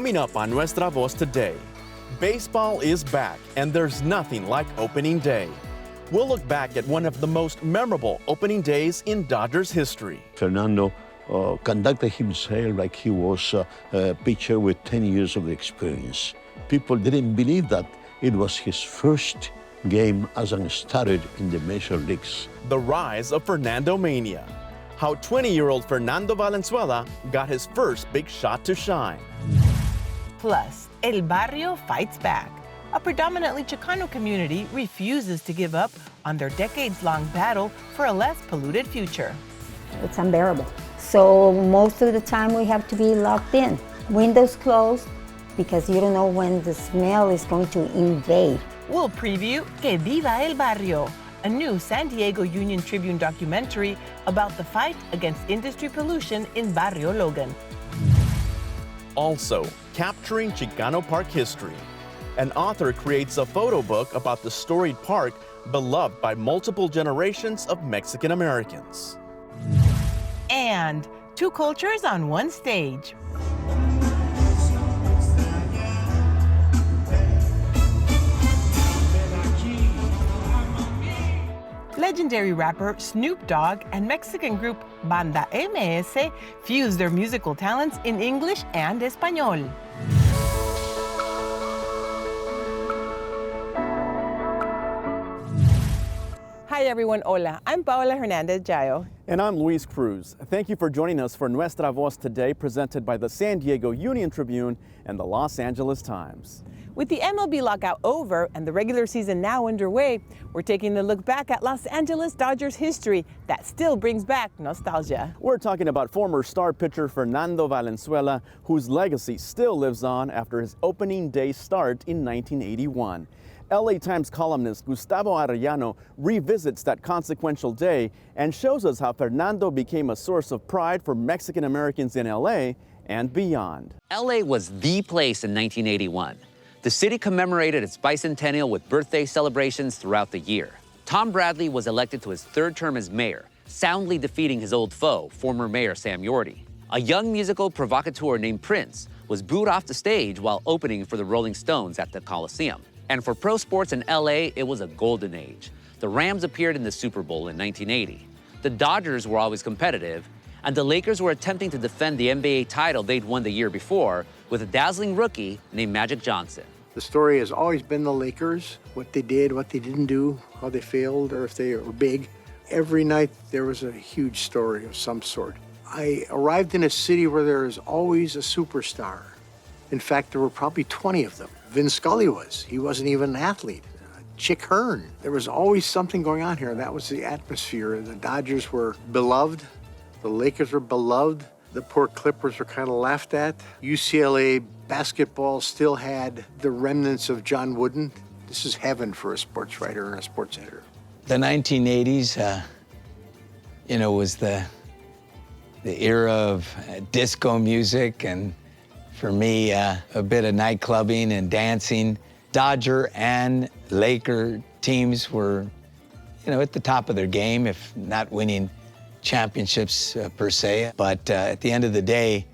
Coming up on Nuestra Voz today, baseball is back and there's nothing like opening day. We'll look back at one of the most memorable opening days in Dodgers history. Fernando conducted himself like he was a pitcher with 10 years of experience. People didn't believe that it was his first game as a starter in the major leagues. The rise of Fernandomania. How 20-year-old Fernando Valenzuela got his first big shot to shine. Plus, El Barrio fights back. A predominantly Chicano community refuses to give up on their decades-long battle for a less polluted future. It's unbearable. So most of the time we have to be locked in. Windows closed because you don't know when the smell is going to invade. We'll preview Que Viva El Barrio, a new San Diego Union-Tribune documentary about the fight against industry pollution in Barrio Logan. Also, capturing Chicano park history. An author creates a photo book about the storied park beloved by multiple generations of Mexican Americans. And two cultures on one stage. Legendary rapper Snoop Dogg and Mexican group Banda MS fuse their musical talents in English and Español. Hi everyone, hola. I'm Paola Hernandez Jayo. And I'm Luis Cruz. Thank you for joining us for Nuestra Voz today, presented by the San Diego Union-Tribune and the Los Angeles Times. With the MLB lockout over and the regular season now underway, we're taking a look back at Los Angeles Dodgers history that still brings back nostalgia. We're talking about former star pitcher Fernando Valenzuela, whose legacy still lives on after his opening day start in 1981. LA Times columnist Gustavo Arellano revisits that consequential day and shows us how Fernando became a source of pride for Mexican Americans in LA and beyond. LA was the place in 1981. The city commemorated its bicentennial with birthday celebrations throughout the year. Tom Bradley was elected to his third term as mayor, soundly defeating his old foe, former mayor Sam Yorty. A young musical provocateur named Prince was booed off the stage while opening for the Rolling Stones at the Coliseum. And for pro sports in LA, it was a golden age. The Rams appeared in the Super Bowl in 1980. The Dodgers were always competitive, and the Lakers were attempting to defend the NBA title they'd won the year before with a dazzling rookie named Magic Johnson. The story has always been the Lakers, what they did, what they didn't do, how they failed, or if they were big. Every night there was a huge story of some sort. I arrived in a city where there is always a superstar. In fact, there were probably 20 of them. Vin Scully was. He wasn't even an athlete. Chick Hearn. There was always something going on here. That was the atmosphere. The Dodgers were beloved. The Lakers were beloved. The poor Clippers were kind of laughed at. UCLA basketball still had the remnants of John Wooden. This is heaven for a sports writer and a sports editor. The 1980s, was the era of disco music, and for me, a bit of night clubbing and dancing. Dodger and Laker teams were, at the top of their game, if not winning championships per se. But at the end of the day,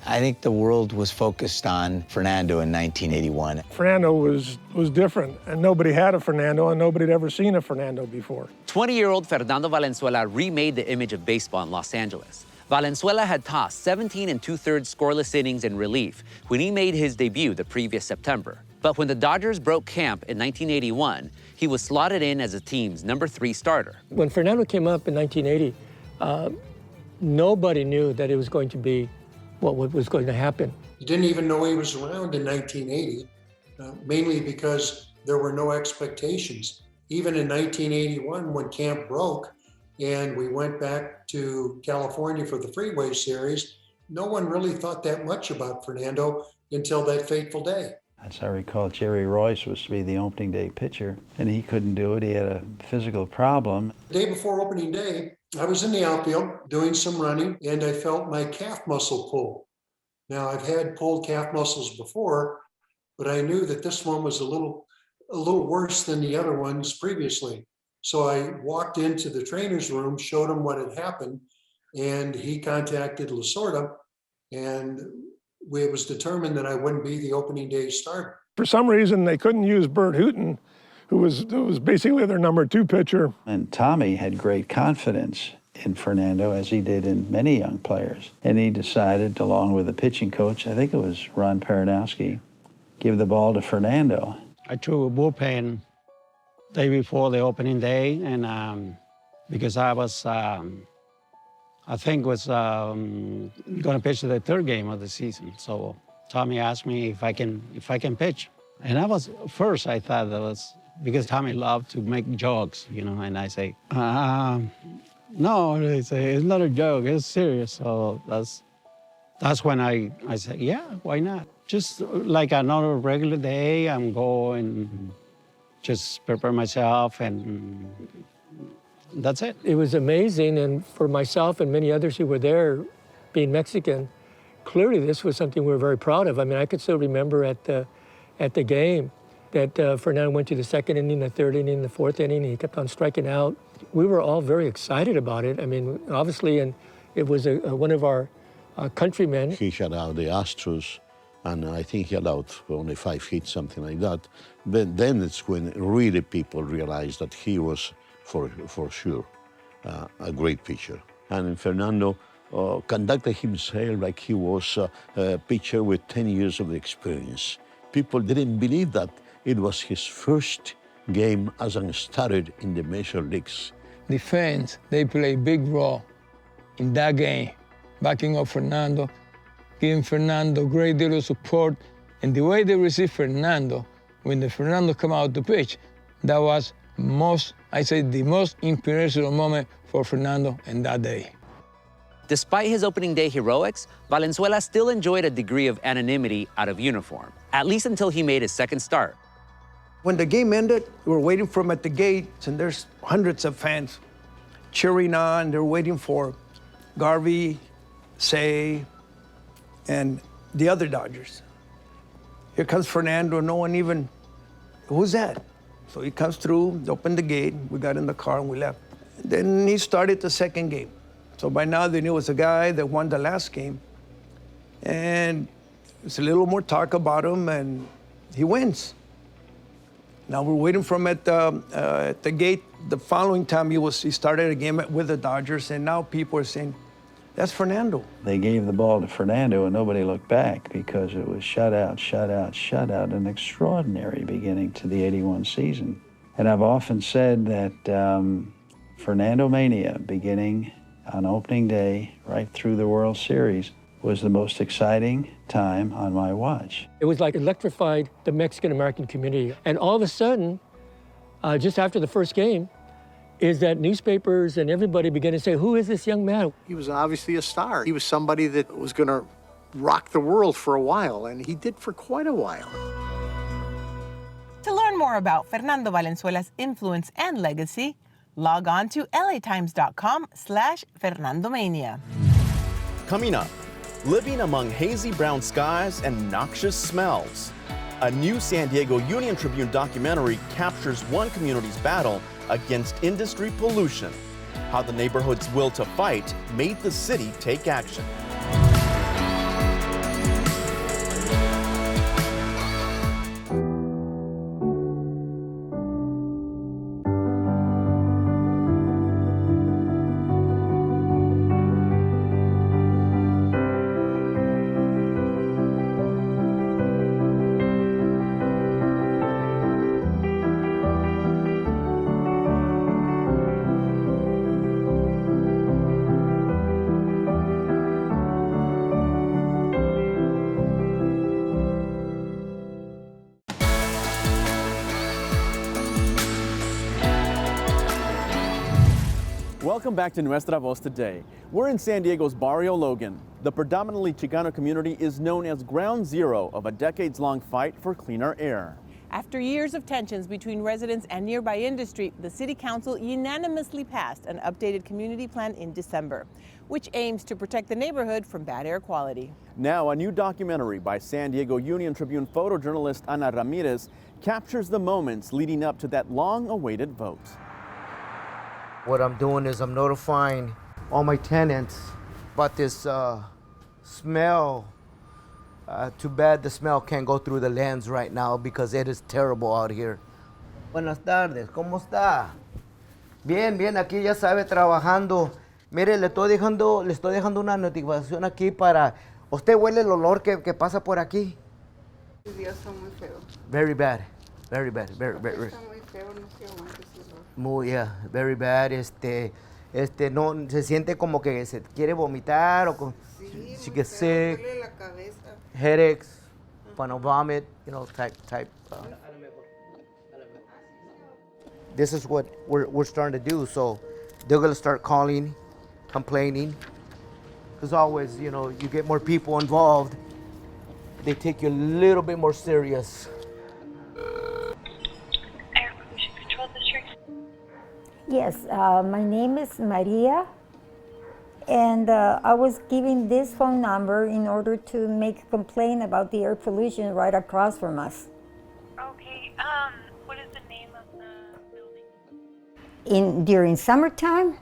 I think the world was focused on Fernando in 1981. Fernando was different, and nobody had a Fernando, and nobody had ever seen a Fernando before. 20-year-old Fernando Valenzuela remade the image of baseball in Los Angeles. Valenzuela had tossed 17 2/3 scoreless innings in relief when he made his debut the previous September. But when the Dodgers broke camp in 1981, he was slotted in as the team's number 3 starter. When Fernando came up in 1980, nobody knew that it was going to be what was going to happen. You didn't even know he was around in 1980, mainly because there were no expectations. Even in 1981, when camp broke and we went back to California for the Freeway Series, no one really thought that much about Fernando until that fateful day. As I recall, Jerry Royce was to be the opening day pitcher, and he couldn't do it. He had a physical problem. The day before opening day, I was in the outfield doing some running, and I felt my calf muscle pull. Now, I've had pulled calf muscles before, but I knew that this one was a little worse than the other ones previously. So I walked into the trainer's room, showed him what had happened, and he contacted Lasorda, and it was determined that I wouldn't be the opening day starter. For some reason, they couldn't use Bert Hooton, who was basically their number 2 pitcher. And Tommy had great confidence in Fernando, as he did in many young players. And he decided, along with the pitching coach, I think it was Ron Peranowski, give the ball to Fernando. I threw a bullpen day before the opening day, and because I was, I think was going to pitch the 3rd game of the season. So Tommy asked me if I can pitch, and I was first. I thought that was because Tommy loved to make jokes, you know, and I say, no, they say it's not a joke, it's serious. So that's when I said, yeah, why not? Just like another regular day, I'm going, just prepare myself, and that's it. It was amazing, and for myself and many others who were there, being Mexican, clearly this was something we were very proud of. I mean, I could still remember at the game that Fernando went to the 2nd inning, the 3rd inning, the 4th inning, and he kept on striking out. We were all very excited about it. I mean, obviously, and it was one of our countrymen. He shut out the Astros, and I think he allowed only 5 hits, something like that. But then it's when really people realized that he was, for sure, a great pitcher. And Fernando conducted himself like he was a pitcher with 10 years of experience. People didn't believe that it was his first game as a starter in the major leagues. The fans, they play a big role in that game, backing up Fernando, giving Fernando a great deal of support, and the way they received Fernando, when Fernando came out to pitch, that was the most inspirational moment for Fernando in that day. Despite his opening day heroics, Valenzuela still enjoyed a degree of anonymity out of uniform, at least until he made his 2nd start. When the game ended, we were waiting for him at the gates, and there's hundreds of fans cheering on. They're waiting for Garvey, Say, and the other Dodgers. Here comes Fernando, no one even, who's that? So he comes through, opened the gate, we got in the car and we left. Then he started the 2nd game. So by now they knew it was a guy that won the last game. And there's a little more talk about him, and he wins. Now we're waiting for him at the gate. The following time he started a game with the Dodgers, and now people are saying, that's Fernando. They gave the ball to Fernando, and nobody looked back because it was shutout, shutout, shutout, an extraordinary beginning to the '81 season. And I've often said that Fernandomania, beginning on opening day right through the World Series, was the most exciting time on my watch. It was like electrified the Mexican-American community. And all of a sudden, just after the first game, is that newspapers and everybody began to say, who is this young man? He was obviously a star. He was somebody that was going to rock the world for a while, and he did for quite a while. To learn more about Fernando Valenzuela's influence and legacy, log on to latimes.com/Fernandomania. Coming up, living among hazy brown skies and noxious smells. A new San Diego Union-Tribune documentary captures one community's battle against industry pollution. How the neighborhood's will to fight made the city take action. Welcome back to Nuestra Voz today. We're in San Diego's Barrio Logan. The predominantly Chicano community is known as ground zero of a decades-long fight for cleaner air. After years of tensions between residents and nearby industry, the City Council unanimously passed an updated community plan in December, which aims to protect the neighborhood from bad air quality. Now, a new documentary by San Diego Union-Tribune photojournalist Ana Ramirez captures the moments leading up to that long-awaited vote. What I'm doing is I'm notifying all my tenants about this smell Too bad the smell can't go through the lens right now because it is terrible out here. Buenas tardes, ¿cómo está? Bien, bien, aquí ya sabe, trabajando. Mire, le estoy dejando una notificación aquí para... ¿Usted huele el olor que pasa por aquí? Dios, está muy feo. Very bad, very bad, very. Está muy feo, no se aguanta ese olor. Muy, very bad, no, se siente como que se quiere vomitar o con... Sí, she muy gets feo, sick, duele la cabeza. headaches, final vomit, type. This is what we're starting to do, so they're gonna start calling, complaining, because always, you get more people involved, they take you a little bit more serious. Air Pollution Control District. Yes, my name is Maria, and I was given this phone number in order to make a complaint about the air pollution right across from us. Okay, what is the name of the building? During summertime,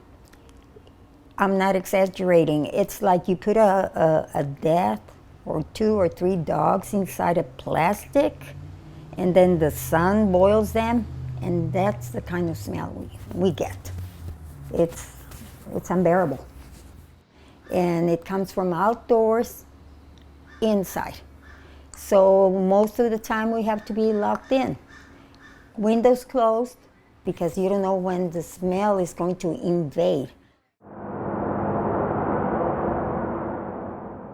I'm not exaggerating, it's like you put a death or 2 or 3 dogs inside a plastic, and then the sun boils them, and that's the kind of smell we get. It's unbearable. And it comes from outdoors, inside. So most of the time we have to be locked in. Windows closed, because you don't know when the smell is going to invade.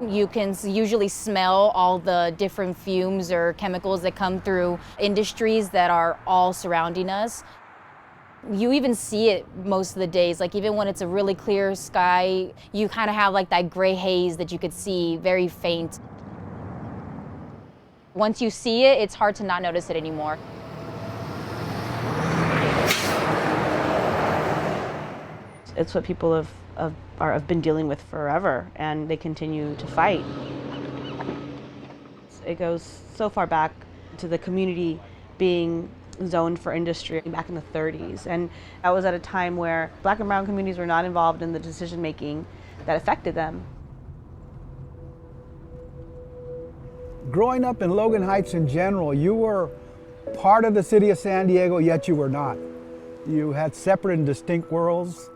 You can usually smell all the different fumes or chemicals that come through industries that are all surrounding us. You even see it most of the days, like even when it's a really clear sky, you kind of have like that gray haze that you could see, very faint. Once you see it, it's hard to not notice it anymore. It's what people have been dealing with forever, and they continue to fight. It goes so far back to the community being zoned for industry back in the 30s, and that was at a time where Black and brown communities were not involved in the decision making that affected them. Growing up in Logan Heights in general, you were part of the city of San Diego, yet you were not. You had separate and distinct worlds.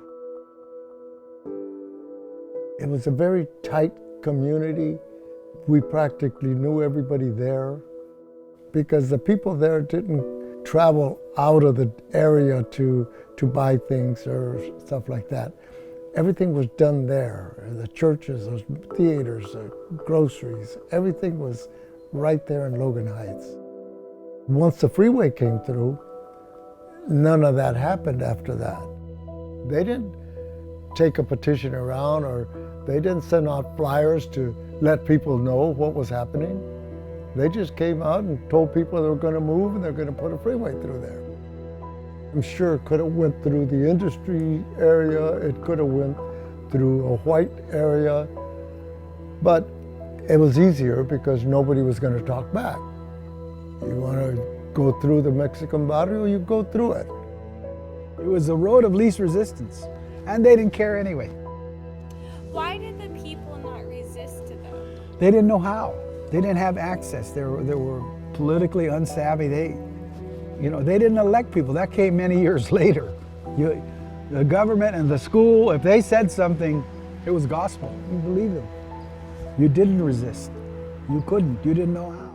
It was a very tight community. We practically knew everybody there because the people there didn't travel out of the area to buy things or stuff like that. Everything was done there. The churches, the theaters, the groceries, everything was right there in Logan Heights. Once the freeway came through, none of that happened after that. They didn't take a petition around, or they didn't send out flyers to let people know what was happening. They just came out and told people they were going to move and they're going to put a freeway through there. I'm sure it could have went through the industry area, it could have went through a white area, but it was easier because nobody was going to talk back. You want to go through the Mexican Barrio, you go through it. It was the road of least resistance, and they didn't care anyway. Why did the people not resist to them? They didn't know how. They didn't have access. They were politically unsavvy. They didn't elect people. That came many years later. The government and the school, if they said something, it was gospel. You believed them. You didn't resist. You couldn't. You didn't know how.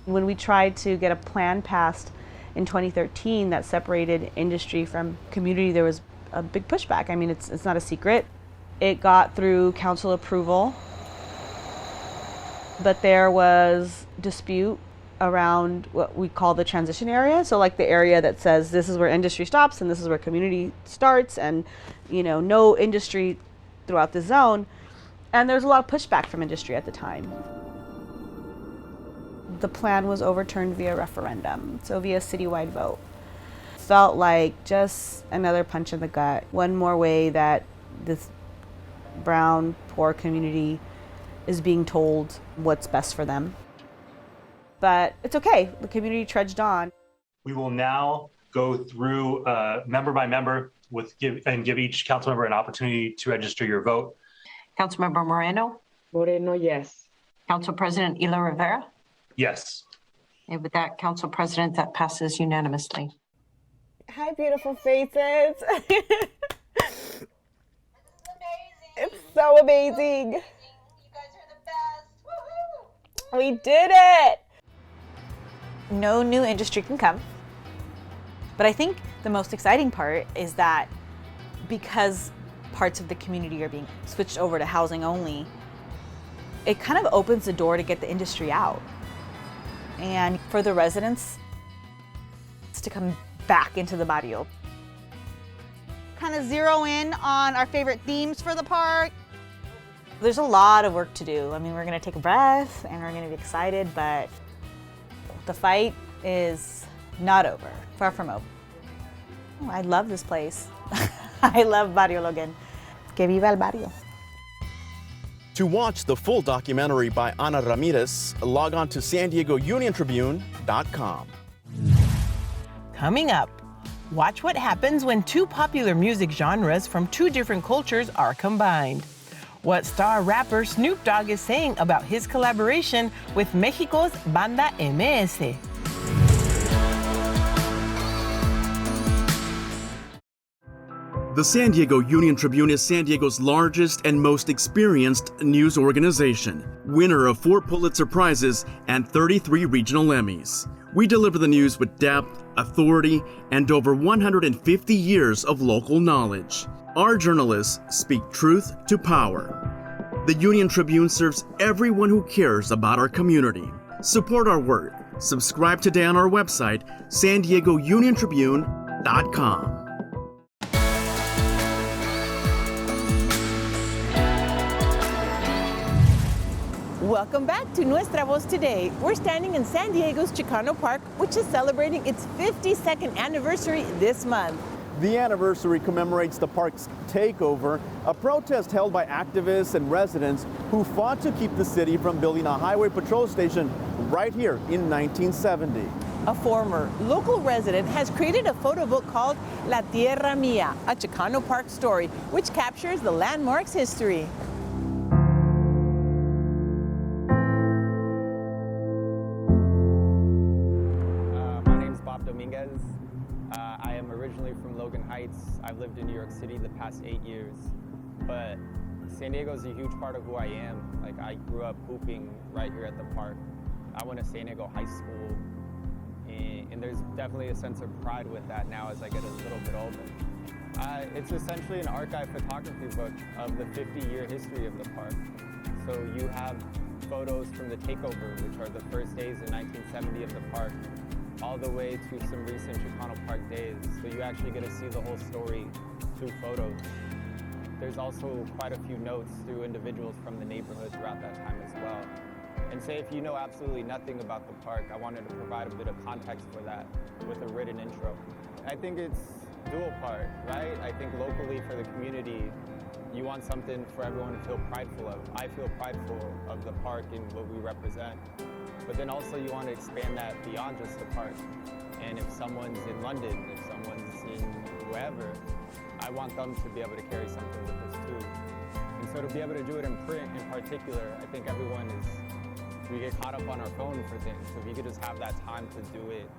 When we tried to get a plan passed in 2013 that separated industry from community, there was a big pushback. I mean, it's not a secret. It got through council approval, but there was dispute around what we call the transition area. So like the area that says this is where industry stops and this is where community starts, and no industry throughout the zone. And there's a lot of pushback from industry at the time. The plan was overturned via referendum, so via citywide vote. Felt like just another punch in the gut. One more way that this brown, poor community is being told what's best for them. But it's okay, the community trudged on. We will now go through member by member give each council member an opportunity to register your vote. Councilmember Moreno? Moreno, yes. Council President Ela Rivera? Yes. And with that, Council President, that passes unanimously. Hi, beautiful faces. It's so amazing. You guys are the best. Woohoo! We did it. No new industry can come. But I think the most exciting part is that because parts of the community are being switched over to housing only, it kind of opens the door to get the industry out. And for the residents to come back into the barrio. Kind of zero in on our favorite themes for the park. There's a lot of work to do. I mean, we're gonna take a breath and we're gonna be excited, but the fight is not over, far from over. Oh, I love this place. I love Barrio Logan. Que viva el barrio. To watch the full documentary by Ana Ramirez, log on to San Diego Union-Tribune.com. Coming up, watch what happens when two popular music genres from two different cultures are combined. What star rapper Snoop Dogg is saying about his collaboration with Mexico's Banda MS. The San Diego Union-Tribune is San Diego's largest and most experienced news organization, winner of 4 Pulitzer Prizes and 33 regional Emmys. We deliver the news with depth, authority, and over 150 years of local knowledge. Our journalists speak truth to power. The Union-Tribune serves everyone who cares about our community. Support our work. Subscribe today on our website, SanDiegoUnionTribune.com. Welcome back to Nuestra Voz Today. We're standing in San Diego's Chicano Park, which is celebrating its 52nd anniversary this month. The anniversary commemorates the park's takeover, a protest held by activists and residents who fought to keep the city from building a highway patrol station right here in 1970. A former local resident has created a photo book called La Tierra Mía, a Chicano Park story, which captures the landmark's history. I am originally from Logan Heights. I've lived in New York City the past 8 years, but San Diego is a huge part of who I am. Like, I grew up hooping right here at the park. I went to San Diego High School, and there's definitely a sense of pride with that now as I get a little bit older. It's essentially an archive photography book of the 50-year history of the park. So you have photos from the takeover, which are the first days in 1970 of the park, all the way to some recent Chicano Park days. So you actually get to see the whole story through photos. There's also quite a few notes through individuals from the neighborhood throughout that time as well. And say if you know absolutely nothing about the park, I wanted to provide a bit of context for that with a written intro. I think it's dual part, right? I think locally for the community, you want something for everyone to feel prideful of. I feel prideful of the park and what we represent. But then also you want to expand that beyond just the park. And if someone's in London, if someone's in wherever, I want them to be able to carry something with us too. And so to be able to do it in print in particular, I think we get caught up on our phone for things. So if you could just have that time to do it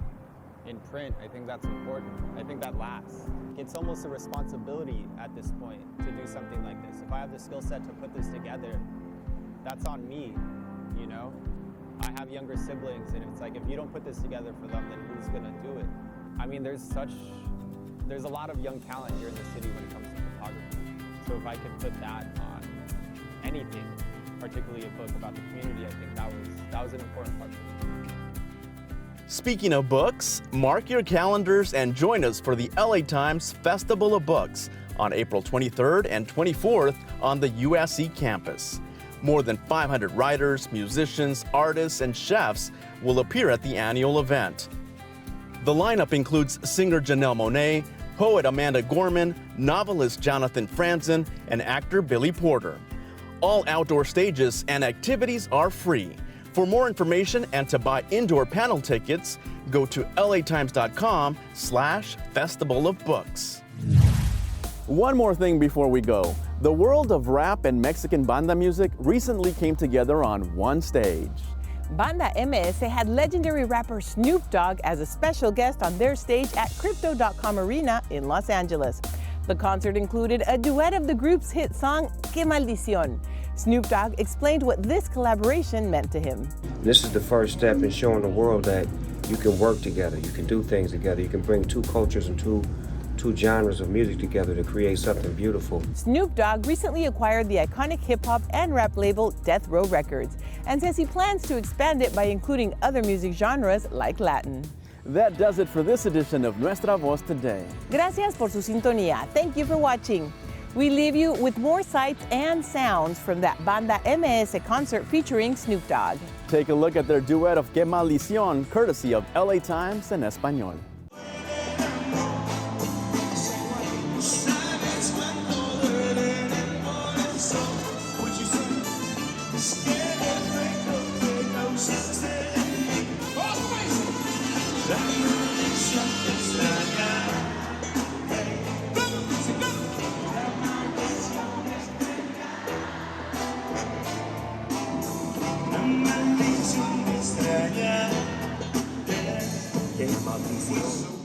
in print, I think that's important. I think that lasts. It's almost a responsibility at this point to do something like this. If I have the skill set to put this together, that's on me, you know? I have younger siblings, and it's like, if you don't put this together for them, then who's gonna do it? I mean, there's a lot of young talent here in the city when it comes to photography. So if I could put that on anything, particularly a book about the community, I think that was an important part for me. Speaking of books, mark your calendars and join us for the LA Times Festival of Books on April 23rd and 24th on the USC campus. More than 500 writers, musicians, artists, and chefs will appear at the annual event. The lineup includes singer Janelle Monáe, poet Amanda Gorman, novelist Jonathan Franzen, and actor Billy Porter. All outdoor stages and activities are free. For more information and to buy indoor panel tickets, go to latimes.com/Festival of Books. One more thing before we go. The world of rap and Mexican banda music recently came together on one stage. Banda MS had legendary rapper Snoop Dogg as a special guest on their stage at Crypto.com Arena in Los Angeles. The concert included a duet of the group's hit song, Que Maldición. Snoop Dogg explained what this collaboration meant to him. This is the first step in showing the world that you can work together, you can do things together, you can bring two cultures and two genres of music together to create something beautiful. Snoop Dogg recently acquired the iconic hip-hop and rap label Death Row Records and says he plans to expand it by including other music genres like Latin. That does it for this edition of Nuestra Voz Today. Gracias por su sintonía. Thank you for watching. We leave you with more sights and sounds from that Banda MS concert featuring Snoop Dogg. Take a look at their duet of Que Maldición, courtesy of LA Times and Español. Que maldición.